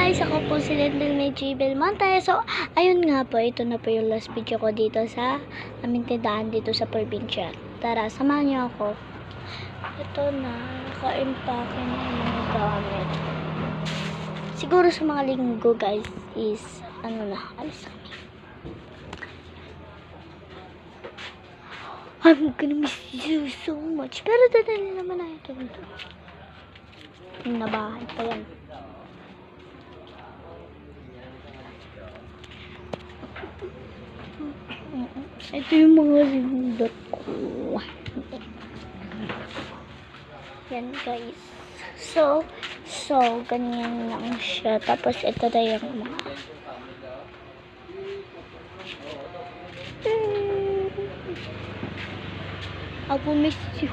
guys, ako po si Lendel Medji Belmonte. So, ayun nga po, ito na po yung last video ko dito sa aming tindahan dito sa probinsya. Tara, samahan niyo ako. Ito na, naka-impake na yung mga gamit. Siguro sa mga linggo guys is, alis kami. I'm gonna miss you so much. Pero dadali naman na ito dito. Yung nabahan pa yan. Ito yung mga lindot ko. Yan guys. So, ganyan lang siya. Tapos ito na yung mga I will miss you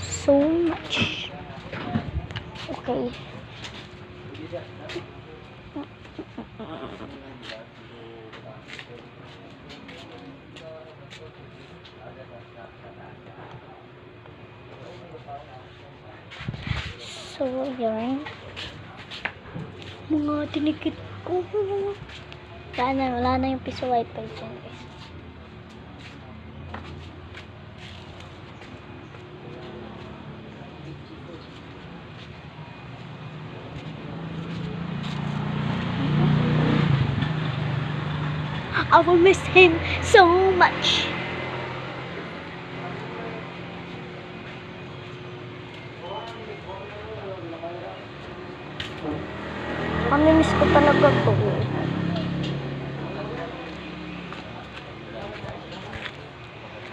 so much. Okay. So, yun. Mga tinikit ko. Wala na yung piso wifi dyan, guys. I will miss him so much. Miss ko talaga to.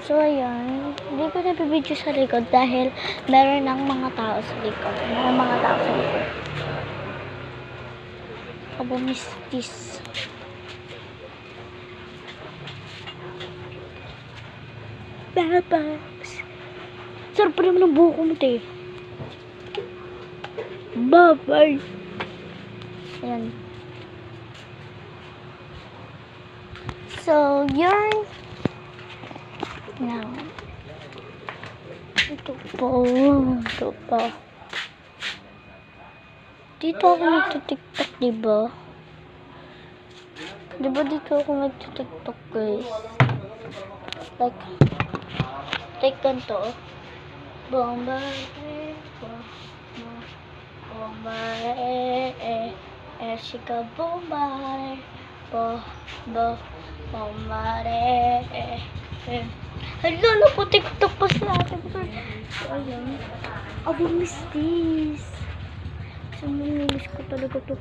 So, ayan. Hindi ko napibidyo sa likod dahil meron ng mga tao sa likod. May mga tao sa likod. I will miss this. Bye-bye. Sarap pa naman ang buhok mo, te. Bye-bye. Ayan. So, yun. Now, ito po. Dito ako nagtutiktok, diba? Diba dito ako nagtutiktok, guys? Like ganito. Bombare, Eshika bombare, bombare. Hello, naputiktok pa sa atin. So, ayun. I will miss this. So, miss ko talaga to.